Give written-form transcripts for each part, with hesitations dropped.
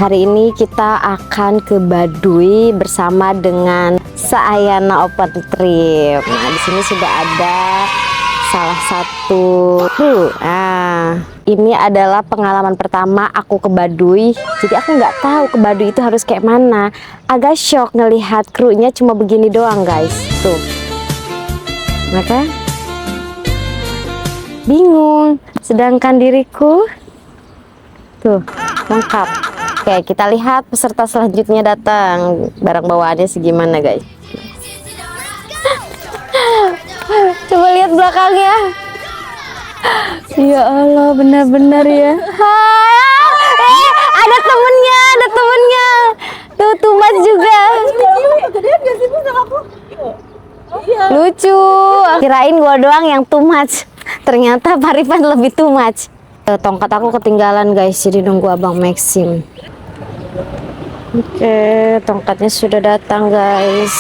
Hari ini kita akan ke Baduy bersama dengan Seayana Open Trip. Nah, di sini sudah ada salah satu kru. Nah, ini adalah pengalaman pertama aku ke Baduy. Jadi aku nggak tahu ke Baduy itu harus kayak mana. Agak shock ngelihat krunya cuma begini doang, guys. Tuh. Maka bingung. Sedangkan diriku tuh lengkap. Oke, kita lihat peserta selanjutnya datang. Barang bawaannya segimana, guys? Coba lihat belakangnya. Ya Allah, benar-benar ya. Ada temennya. Tuh, Tumas juga. Lucu. Kirain gua doang yang too much. Ternyata Paripan lebih too much. Tongkat aku ketinggalan, guys. Jadi nunggu Abang Maxim. Oke, tongkatnya sudah datang, guys.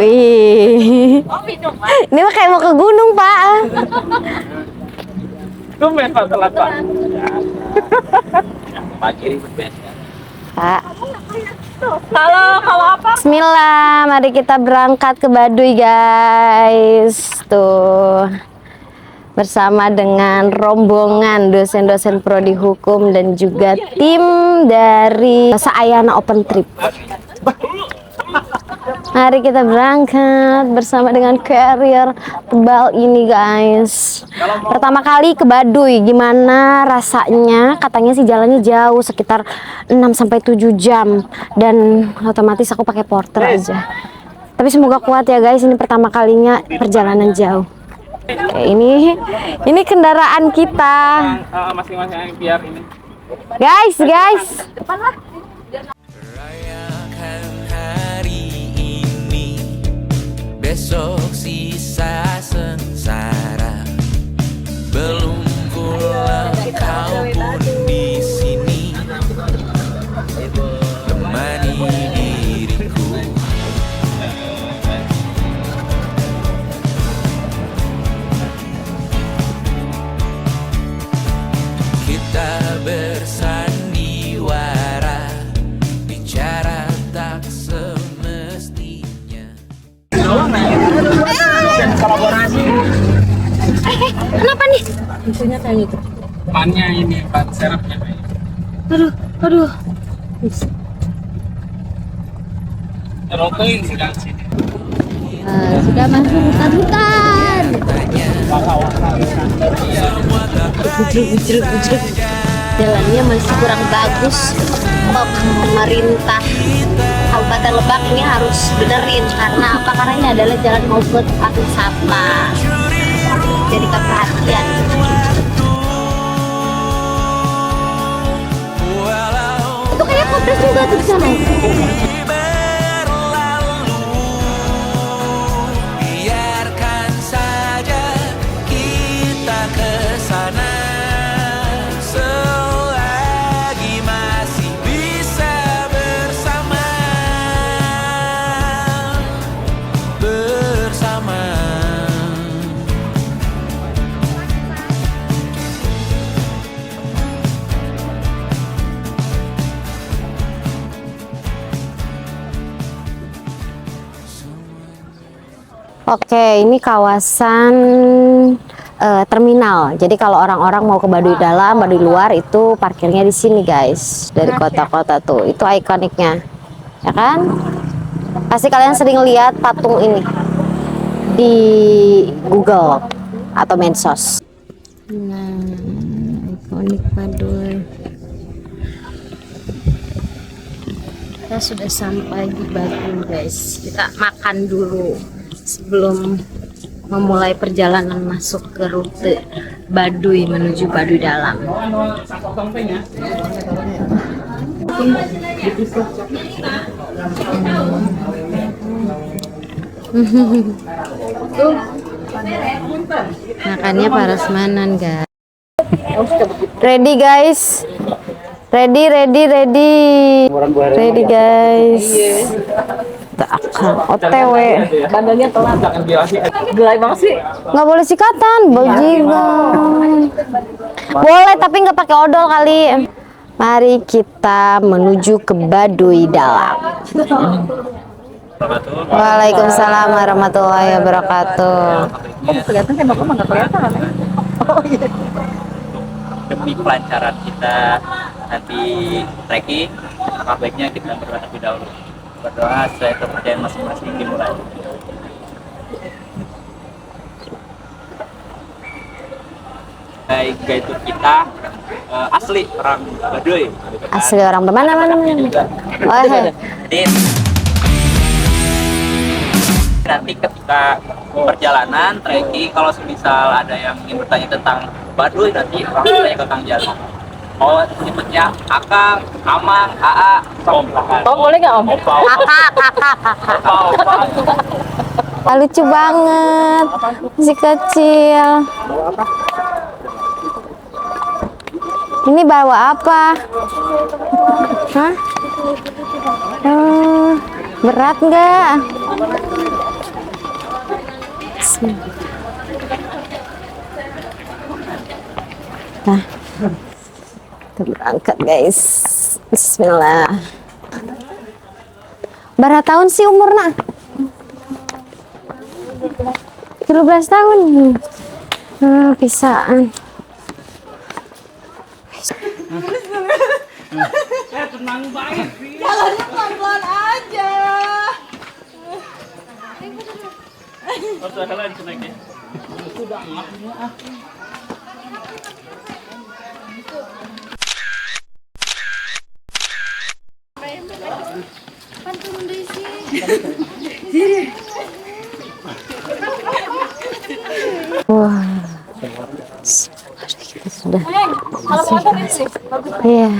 Wih, ini mah kayak mau ke gunung, Pak. Tumben Pak telat Pak. Pagi Pak. Kalau apa? Bismillah, mari kita berangkat ke Baduy, guys. Tuh. Bersama dengan rombongan dosen-dosen prodi hukum dan juga tim dari Seayana Open Trip. Mari kita berangkat bersama dengan carrier tebal ini, guys. Pertama kali ke Baduy, gimana rasanya? Katanya sih jalannya jauh, sekitar 6-7 jam. Dan otomatis aku pakai porter aja. Tapi semoga kuat ya, guys. Ini pertama kalinya perjalanan jauh. Oke, ini kendaraan kita. Masing-masing biar ini. Guys. Rayakan hari ini, besok sisa sengsara. Belum pulang kau pun di sini, temani diriku. Kita bersandiwara, bicara tak semestinya. Kolaborasi. Kenapa nih? Isunya kayak gitu. Pannya ini, pan serapnya. Aduh. Terotoin sedang sini. Sudah masuk hutan. Bujruk. Jalannya masih kurang bagus. Pemerintah Kabupaten Lebak ini harus benerin. Karena apa? Karena ini adalah jalan mau ke wisata. Jadikan perhatian. Itu kayak kompres juga tuh di sana. Biarkan saja kita ke sana, selagi masih bisa bersama. Oke, ini kawasan terminal. Jadi kalau orang-orang mau ke Baduy dalam, Baduy luar itu parkirnya di sini, guys. Dari kota-kota tuh, itu ikoniknya, ya kan? Pasti kalian sering lihat patung ini di Google atau medsos. Nah, ikonik Baduy. Kita sudah sampai di Baduy, guys. Kita makan dulu sebelum memulai perjalanan masuk ke rute Baduy menuju Baduy dalam. Makannya parasmanan, guys. Ready, guys. Ready, guys. OTW. Bandanya telat. Gelai banget sih. Nggak boleh sikatan, bajingan. Boleh tapi nggak pakai odol kali. Mari kita menuju ke Baduy Dalam. Waalaikumsalam warahmatullahi wabarakatuh. Kelihatan kan bapak nggak kelihatan. Oh iya. Demi kelancaran kita nanti trekking, maka baiknya kita berdoa terlebih dahulu. Berdoa sesuai kepercayaan masing-masing dimulai. Guide tour kita asli orang Baduy. Asli orang mana? Oh, Jadi nanti ketika perjalanan trekking, kalau semisal ada yang ingin bertanya tentang Baduy, nanti langsung tanya ke Kang Jalu. Oh, nyebutnya Akang, Amang, Aa, Om. Oh boleh nggak Om? lucu banget, masih kecil. Ini bawa apa? Hah? Berat nggak? Nah, kita berangkat guys. Bismillah. Berapa tahun sih umurnya? 17 tahun. Pisaan. Tenang banget sih. Jalannya pelan-pelan aja. Harus ada lagi naiknya. Wah, kita sudah iya.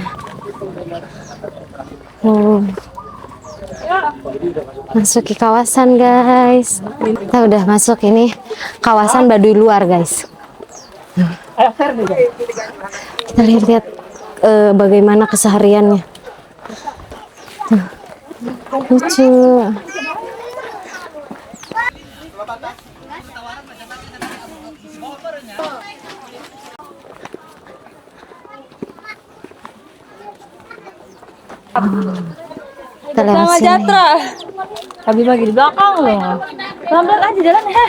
Masuk ke kawasan guys. Kita udah masuk ini kawasan Baduy luar guys. Kita lihat bagaimana kesehariannya. Lucu. Kita lewat Sama sini. Jatra. Kami bagi di belakang loh. Pelan-pelan aja jalan ya.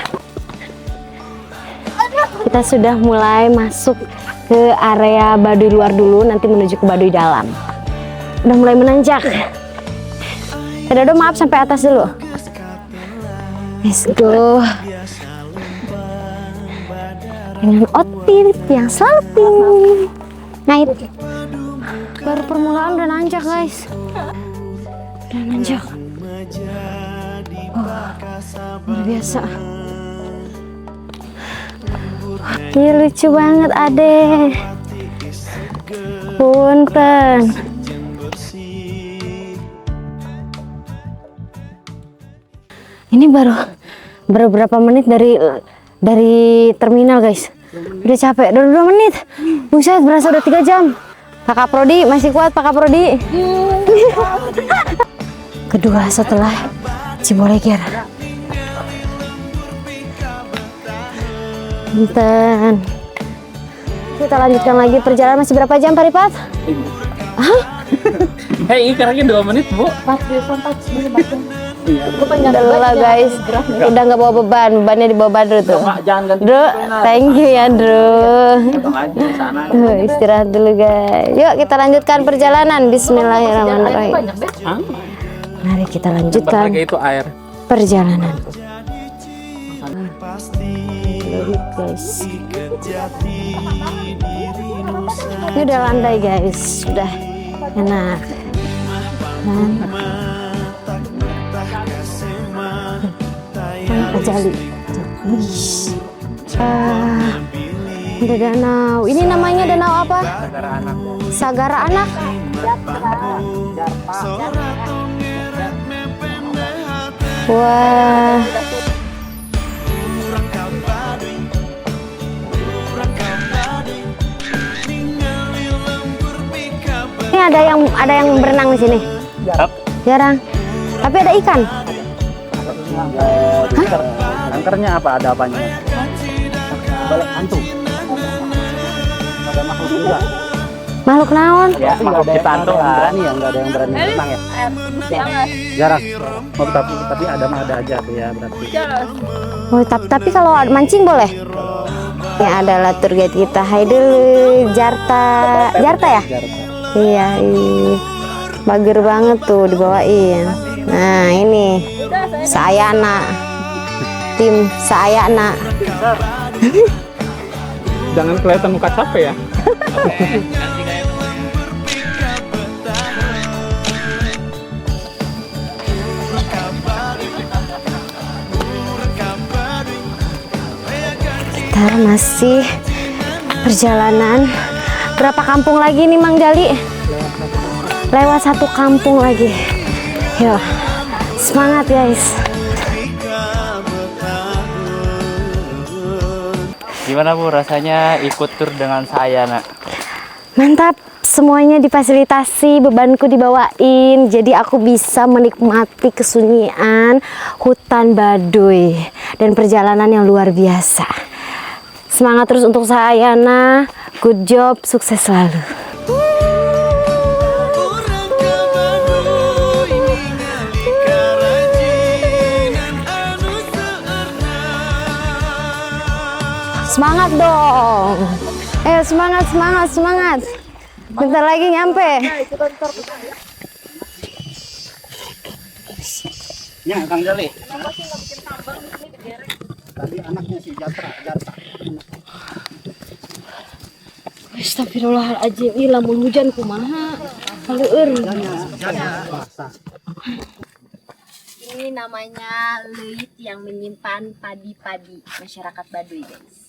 Kita sudah mulai masuk ke area Baduy luar dulu, nanti menuju ke Baduy dalam. Udah mulai menanjak. Dodo maaf sampai atas dulu. Let's go. Dengan outfit yang selalu pink. Naik. Baru permulaan udah nanjak guys. Udah nanjak. Luar biasa. Ih, lucu banget Ade. Punten. Ini baru berapa menit dari terminal guys. Udah capek, udah 2 menit. Buset, berasa udah 3 jam. Kakak Prodi masih kuat, Kakak Prodi. Kedua setelah Ciboleger. Punten. Kita lanjutkan lagi perjalanan. Masih berapa jam Pak Ripat? Hah? Hei, ikannya 2 menit Bu. Udah guys, udah nggak bawa bebannya dibawa Badru tuh. Dru, thank you ya Dru. Istirahat dulu guys. Yuk kita lanjutkan perjalanan. Bismillahirrahmanirrahim. Mari kita lanjutkan Itu air. perjalanan. Guys, ini udah landai guys, sudah enak. Jali. Ada danau. Ini namanya danau apa? Sagara Anak. Wah. Ini ada yang berenang di sini. Jarang. Tapi ada ikan. Angkernya apa? Ada apanya? Balik hantu. Ada makhluk juga. Makhluk naon? Ya, makhluk ciptaan Tuhan. Yang nggak ada yang berani berenang ya. Jarang. Oh, tapi ada mah ada aja tuh ya berarti. Oh, tapi kalau mancing boleh? Yang adalah tour guide kita. Hai dulu, Jarta. Jarta ya? Iya, bager banget tuh dibawain. Nah, ini Sayana. Tim Sayana. Jangan kelihatan muka capek ya. Kita masih perjalanan. Berapa kampung lagi nih Mang Jali? Lewat 1 kampung lagi. Yo, semangat guys. Gimana Bu rasanya ikut tur dengan saya, Nak? Mantap, semuanya difasilitasi, bebanku dibawain, jadi aku bisa menikmati kesunyian hutan Baduy dan perjalanan yang luar biasa. Semangat terus untuk saya, nah, good job, sukses selalu. Semangat dong. Semangat, semangat, semangat. Bentar lagi nyampe. Ya, Kang Jali. Tadi anaknya si Jarta. Astagfirullahaladzim, ih lamun hujan kumaha. Haleueur. Ini namanya leuit yang menyimpan padi-padi masyarakat Baduy, guys.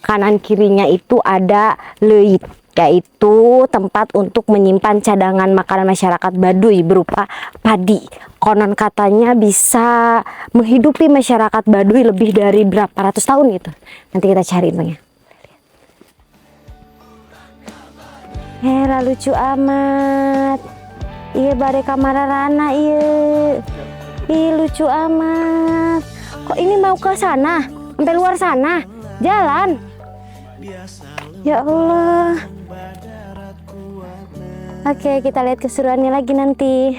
Kanan kirinya itu ada leuit, yaitu tempat untuk menyimpan cadangan makanan masyarakat Baduy berupa padi. Konon katanya bisa menghidupi masyarakat Baduy lebih dari berapa ratus tahun gitu. Nanti kita cari infonya. Hera lucu amat. Iya bare kamararana iya. Ih lucu amat. Kok ini mau ke sana? Sampai luar sana? Jalan. Ya Allah. Oke, kita lihat keseruannya lagi nanti.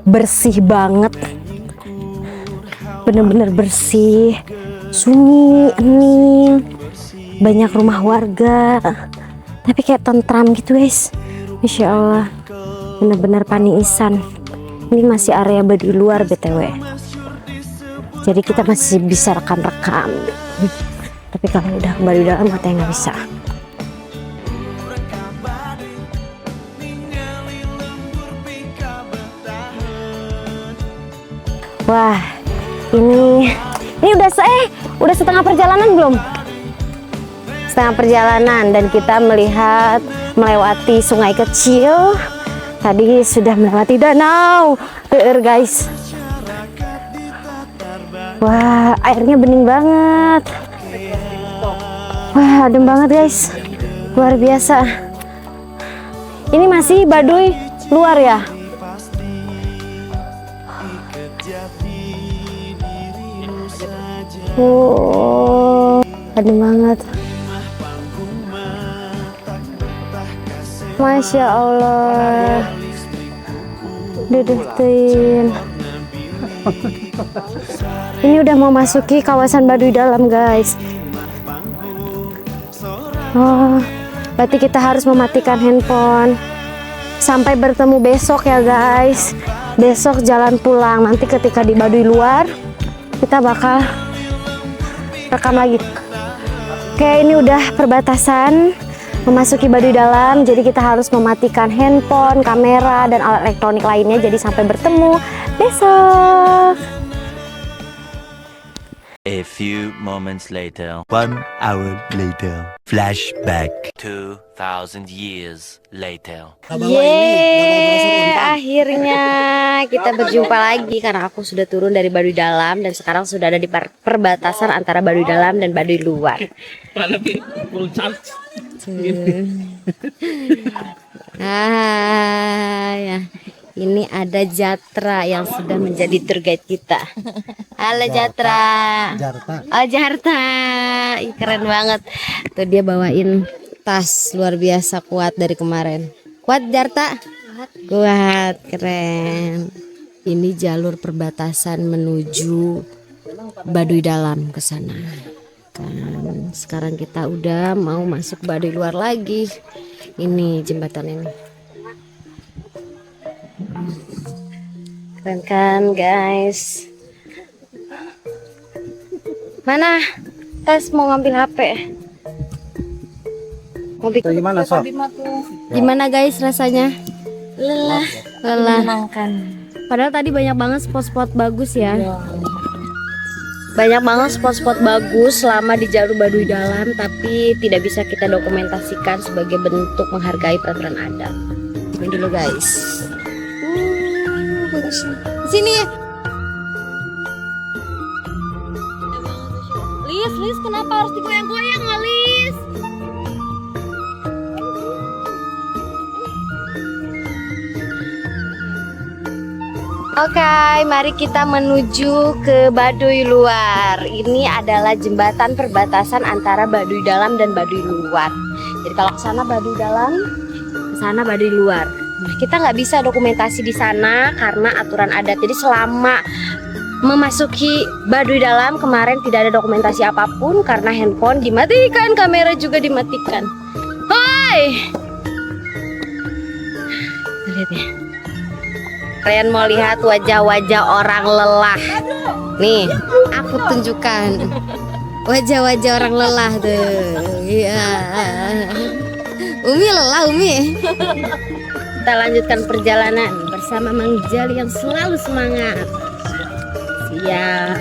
Bersih banget. Bener-bener bersih. Sunyi, hening. Banyak rumah warga. Tapi kayak tentram gitu, guys. Masya Allah. Bener-bener paniisan. Ini masih area Baduy luar BTW, jadi kita masih bisa rekam-rekam. Tapi kalau udah Baduy dalam katanya nggak bisa. Wah, ini udah setengah perjalanan belum? Setengah perjalanan dan kita melewati sungai kecil. Tadi sudah melewati danau, guys. Wah, airnya bening banget. Wah, adem banget, guys. Luar biasa. Ini masih Baduy luar ya? Oh, adem banget. Masya Allah. Duduhin. Ini udah mau masuki kawasan Baduy dalam, guys. Oh, berarti kita harus mematikan handphone. Sampai bertemu besok ya, guys. Besok jalan pulang. Nanti ketika di Baduy luar, kita bakal rekam lagi. Oke, ini udah perbatasan memasuki Baduy dalam, jadi kita harus mematikan handphone, kamera, dan alat elektronik lainnya. Jadi sampai bertemu besok. A few moments later. 1 hour later. Flashback. 2000 years later. Yeay, akhirnya kita berjumpa lagi karena aku sudah turun dari Baduy dalam dan sekarang sudah ada di perbatasan antara Baduy dalam dan Baduy luar. Ah, ya. Ini ada Jatra yang sudah menjadi tour guide kita. Halo Jatra. Oh Jarta. Ih, keren banget. Tuh dia bawain tas luar biasa kuat dari kemarin. Kuat Jarta? Kuat, keren. Ini jalur perbatasan menuju Baduy Dalam ke sana. Kan sekarang kita udah mau masuk Baduy luar lagi. Ini jembatan ini. Keren kan guys. Mana tas mau ngambil HP? Mau bikin Gimana Sob? gimana guys rasanya? Lelah, Lelah. menyenangkan. Padahal tadi banyak banget spot-spot bagus ya. Banyak banget spot-spot bagus selama di jalur Baduy Dalam, tapi tidak bisa kita dokumentasikan sebagai bentuk menghargai peraturan adat. Ini dulu guys. Sini. Lis, kenapa harus digoyang-goyang, Lis? Oke, mari kita menuju ke Baduy luar. Ini adalah jembatan perbatasan antara Baduy Dalam dan Baduy luar. Jadi kalau ke sana Baduy Dalam, ke sana Baduy luar. Nah, kita nggak bisa dokumentasi di sana karena aturan adat. Jadi selama memasuki Baduy Dalam kemarin tidak ada dokumentasi apapun karena handphone dimatikan, kamera juga dimatikan. Hai, lihat ya. Kalian mau lihat wajah-wajah orang lelah? Nih, aku tunjukkan wajah-wajah orang lelah tuh. Iya. Umi lelah, Umi. Kita lanjutkan perjalanan bersama Mang Jali yang selalu semangat. Siap.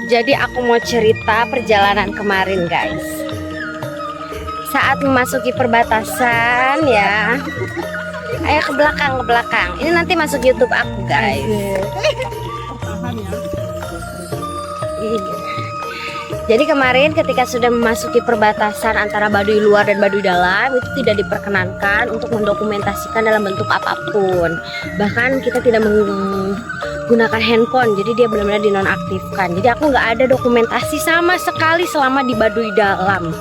Jadi aku mau cerita perjalanan kemarin, guys. Saat memasuki perbatasan ya. Ayo ke belakang. Ini nanti masuk YouTube aku, guys. Jadi kemarin ketika sudah memasuki perbatasan antara Baduy luar dan Baduy Dalam, itu tidak diperkenankan untuk mendokumentasikan dalam bentuk apapun. Bahkan kita tidak menggunakan handphone, jadi dia benar-benar dinonaktifkan. Jadi aku nggak ada dokumentasi sama sekali selama di Baduy Dalam.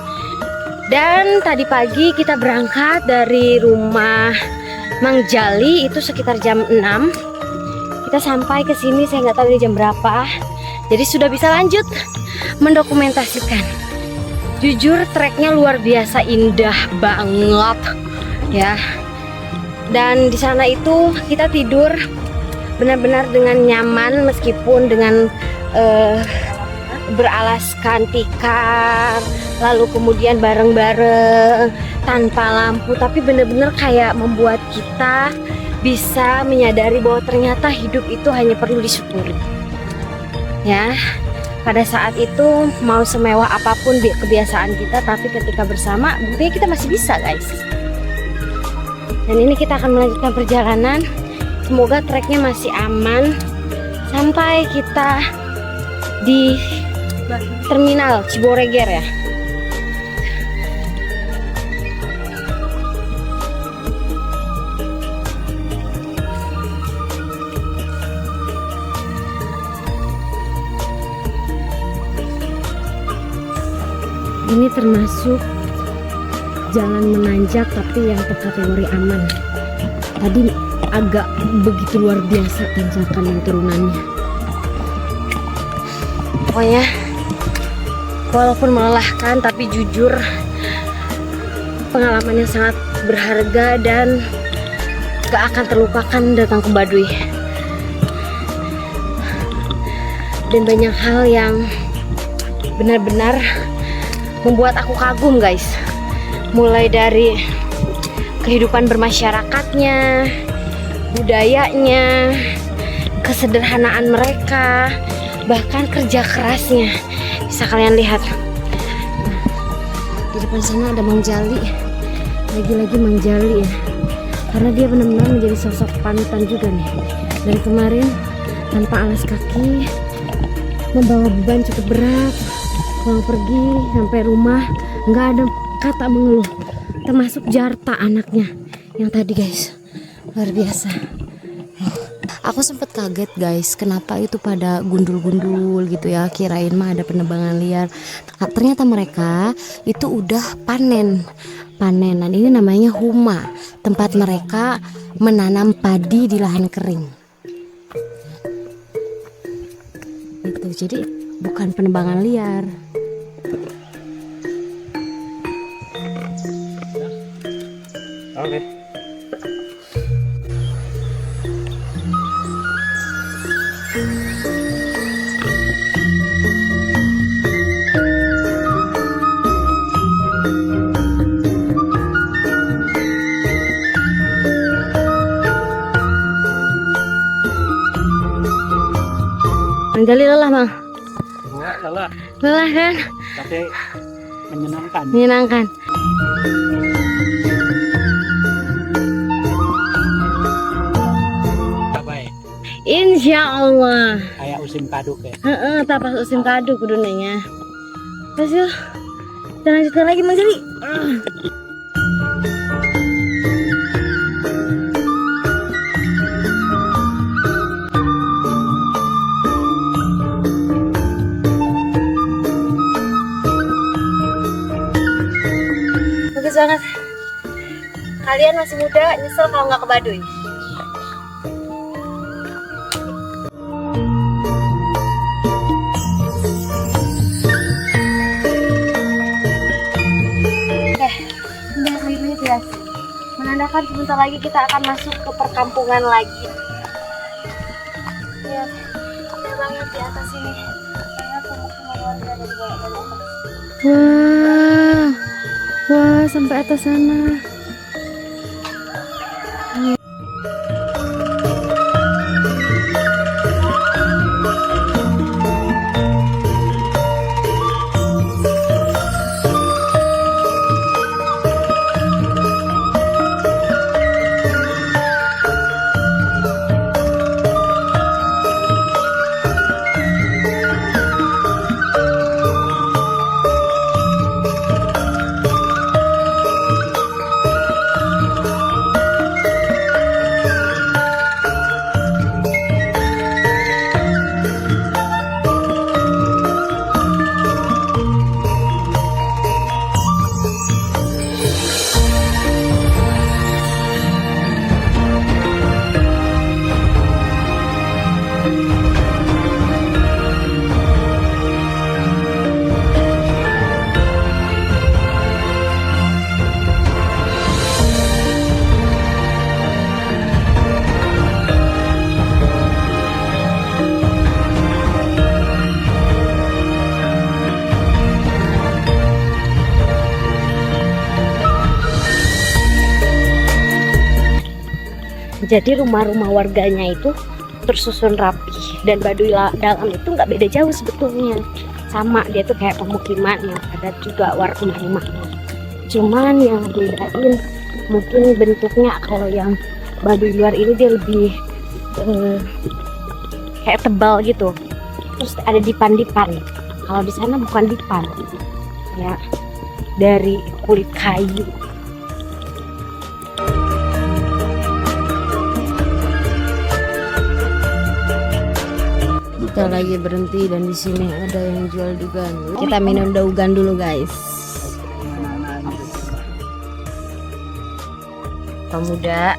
Dan tadi pagi kita berangkat dari rumah Mang Jali itu sekitar jam 6. Kita sampai ke sini saya nggak tahu ini jam berapa. Jadi sudah bisa lanjut mendokumentasikan. Jujur treknya luar biasa indah banget ya. Dan di sana itu kita tidur benar-benar dengan nyaman meskipun dengan beralaskan tikar, lalu kemudian bareng-bareng tanpa lampu, tapi benar-benar kayak membuat kita bisa menyadari bahwa ternyata hidup itu hanya perlu disyukuri. Ya, pada saat itu mau semewah apapun kebiasaan kita, tapi ketika bersama buktinya kita masih bisa, guys. Dan ini kita akan melanjutkan perjalanan. Semoga treknya masih aman sampai kita di terminal Ciboreger ya. Ini termasuk jalan menanjak tapi yang kategori aman. Tadi agak begitu luar biasa tanjakan dan turunannya. Pokoknya walaupun melelahkan tapi jujur pengalamannya sangat berharga dan gak akan terlupakan datang ke Baduy. Dan banyak hal yang benar-benar membuat aku kagum, guys. Mulai dari kehidupan bermasyarakatnya, budayanya, kesederhanaan mereka, bahkan kerja kerasnya. Bisa kalian lihat di depan sana ada Mang Jali, lagi-lagi Mang Jali ya, karena dia benar-benar menjadi sosok panutan juga nih. Dari kemarin tanpa alas kaki, membawa beban cukup berat, pulang pergi sampai rumah nggak ada kata mengeluh, termasuk Jarta anaknya yang tadi guys, luar biasa. Aku sempet kaget guys, kenapa itu pada gundul-gundul gitu ya, kirain mah ada penebangan liar. Ternyata mereka itu udah panenan. Ini namanya huma, tempat mereka menanam padi di lahan kering. Itu jadi bukan penebangan liar. Oke. Anjali lelah Bang? Lelah, Lelah kan? tapi menyenangkan. Menyenangkan. Baik. Insya Allah. Kayak usim kaduk ya. Tapas usim kadu kudunanya. Terus yuk, kita lanjutkan lagi Mang Jali. Bagus banget. Kalian masih muda, nyesel kalau nggak ke Baduy. Menandakan sebentar lagi kita akan masuk ke perkampungan lagi. Ya, ada banget di atas ini. Banyak pemukiman warga dari atas. Wah, sampai atas sana. Jadi rumah-rumah warganya itu tersusun rapi, dan Baduy dalam itu nggak beda jauh sebetulnya, sama dia tuh kayak pemukiman yang ada juga rumah-rumahnya. Cuman yang bedain mungkin bentuknya, kalau yang Baduy luar ini dia lebih kayak tebal gitu, terus ada dipan-dipan. Kalau di sana bukan dipan, ya dari kulit kayu. Kita lagi berhenti dan di sini ada yang jual dugan. Kita minum daugan dulu guys. Pemuda.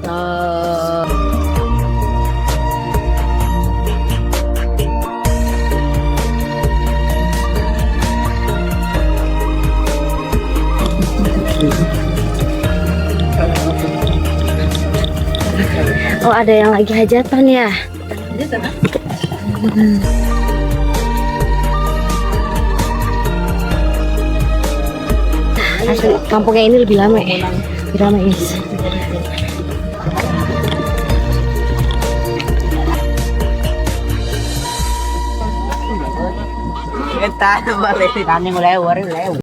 Mantap. Oh, ada yang lagi hajatan ya? Asli, kampungnya ini lebih lama ya? Lebih lama guys. Kita balik kami lewat.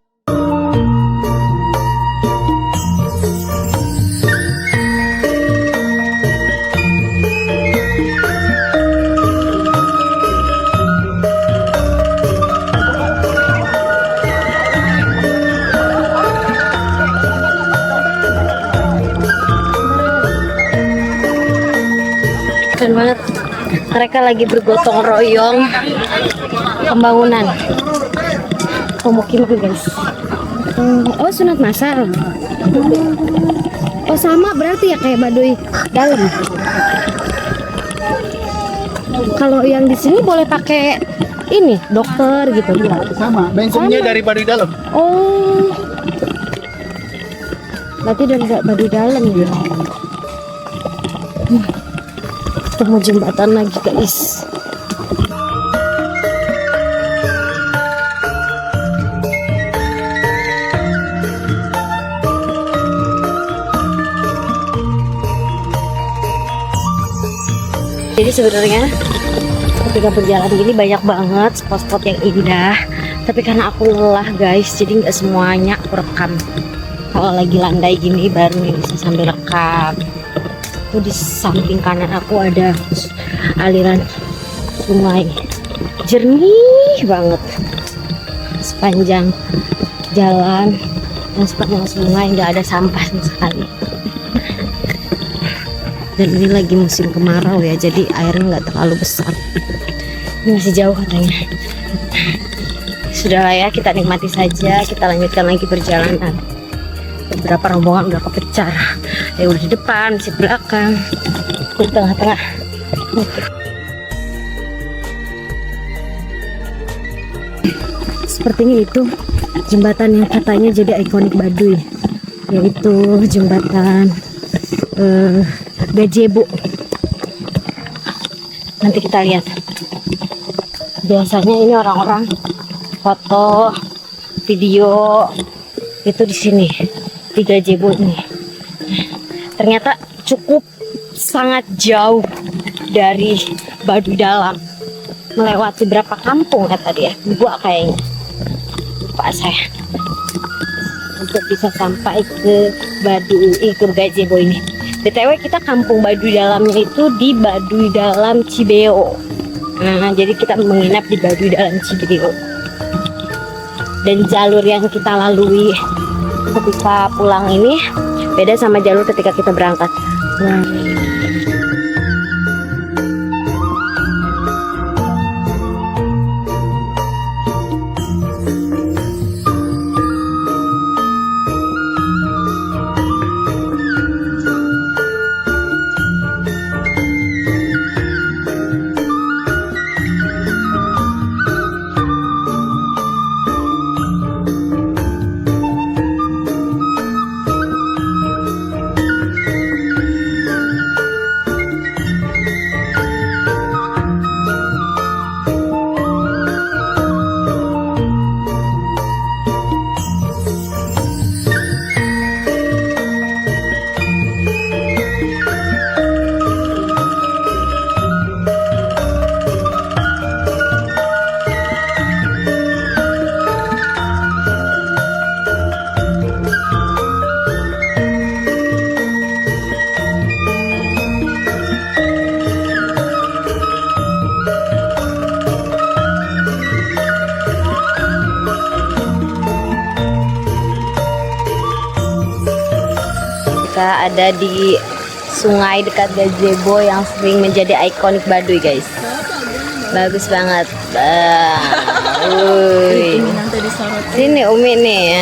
keren banget. Mereka lagi bergotong royong pembangunan pemukiman guys. Oh sunat masal. Oh sama berarti ya kayak Baduy dalam. Kalau yang di sini boleh pakai ini dokter gitu. Sama, bengkongnya dari Baduy dalam. Oh, berarti dari Baduy dalam ya. Ketemu jembatan lagi guys. Jadi sebenarnya ketika berjalan gini banyak banget spot-spot yang indah, tapi karena aku lelah guys, jadi nggak semuanya aku rekam. Kalau lagi landai gini baru nih bisa sambil rekam. Tuh di samping kanan aku ada aliran sungai jernih banget sepanjang jalan dan sepanjang sungai nggak ada sampah sama sekali. Dan ini lagi musim kemarau ya, jadi airnya nggak terlalu besar. Ini masih jauh katanya. Sudahlah ya, kita nikmati saja. Kita lanjutkan lagi perjalanan. Beberapa rombongan udah kepecar. Ya udah di depan, masih belakang, di tengah-tengah. Sepertinya itu jembatan yang katanya jadi ikonik Baduy, yaitu jembatan Gazebo. Nanti kita lihat. Biasanya ini orang-orang foto, video itu di sini di Gazebo ini. Ternyata cukup sangat jauh dari Baduy dalam. Melewati berapa kampung ya tadi ya? 2 kayaknya. Lupa saya. Untuk bisa sampai ke Baduy, ke Gazebo ini. BTW kita kampung Baduy dalamnya itu di Baduy dalam Cibeo. Nah, jadi kita menginap di Baduy dalam Cibeo. Dan jalur yang kita lalui ketika pulang ini beda sama jalur ketika kita berangkat. Nah, kita ada di sungai dekat Gazebo yang sering menjadi ikonik Baduy guys. Bagus banget. Sini Umi nih.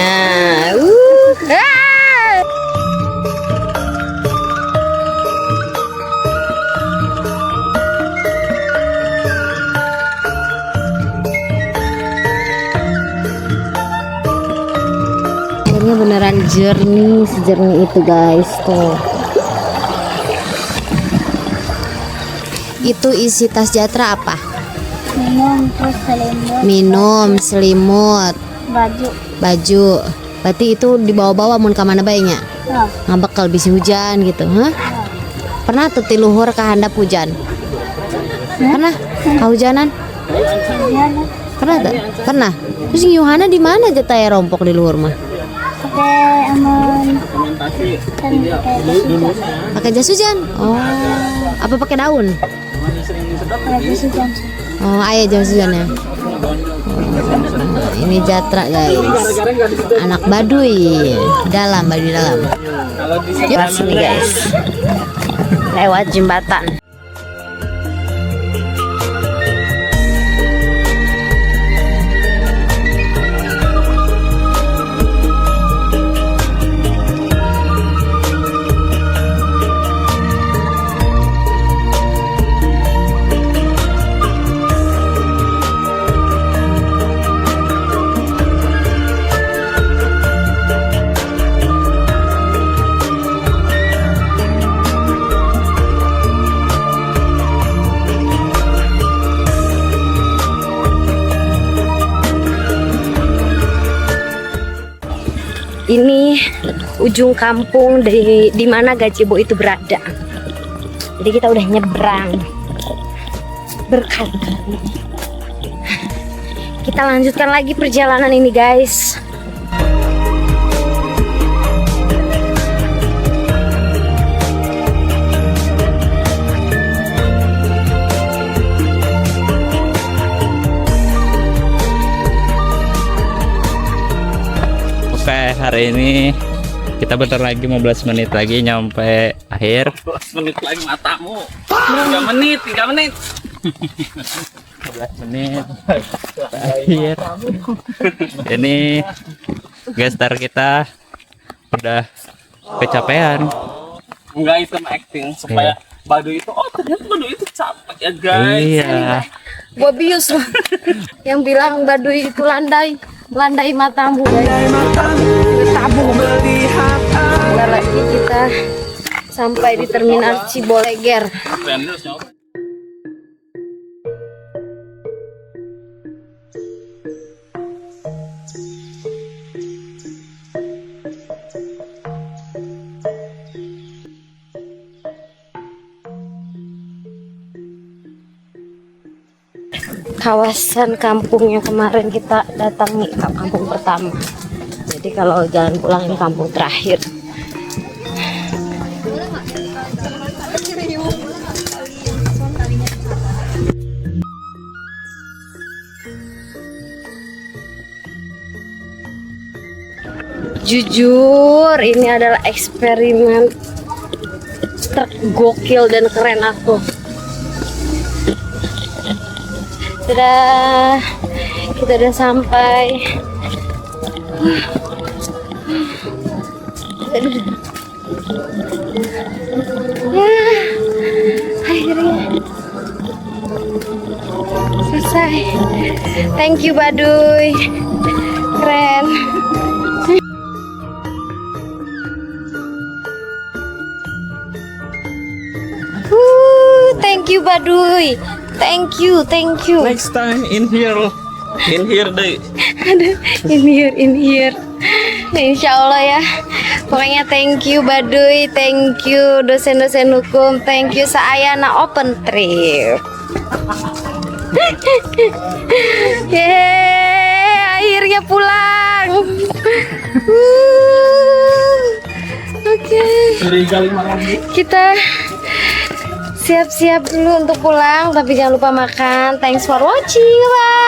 Airnya beneran jernih, sejernih itu guys tuh. Itu isi tas Jatra apa? Minum, terus selimut, Minum, selimut, baju. Berarti itu dibawa-bawa mun ka mana bae nya? Ngabekal bisi hujan gitu, hah? Pernah tuh ti luhur ka handap hujan? Pernah? Kahujanan? Pernah tuh? Pernah. Terus Yuhana di mana aja taya rompok di luhur mah? pakai aman, kan Pakai jas hujan? Oh, apa pakai daun? pakai jas hujan. Oh, ayah jas hujan ya. Ini Jatra guys, anak Baduy dalam, Baduy dalam. Yuk sini guys, lewat jembatan. ini ujung kampung di mana gazebo itu berada. Jadi kita udah nyebrang berkali-kali. Kita lanjutkan lagi perjalanan ini, guys. Oke, hari ini kita bentar lagi 15 menit lagi nyampe akhir. 15 menit lagi matamu. 3 menit, 3 menit. 15 menit akhir. Ini gestar kita udah kecapean. Enggak, itu acting supaya Baduy itu, oh ternyata Baduy itu capek ya guys. Iya. Gua bius loh. Yang bilang Baduy itu landai matamu, guys. Tabung. Bentar lagi kita sampai di terminal Ciboleger. Kawasan kampung yang kemarin kita datangi, kampung pertama. Jadi kalau jalan pulang ini kampung terakhir. Jujur, ini adalah eksperimen tergokil dan keren aku. Sudah, kita udah sampai. Akhirnya selesai. Thank you Baduy, keren. Thank you Baduy. Thank you. Next time in here deh. Aduh, in here. Insya Allah ya. Pokoknya thank you Baduy, thank you dosen-dosen hukum, thank you Saayana Open Trip. Yeay, akhirnya pulang. Oke. Kita siap-siap dulu untuk pulang, tapi jangan lupa makan. Thanks for watching. Bye.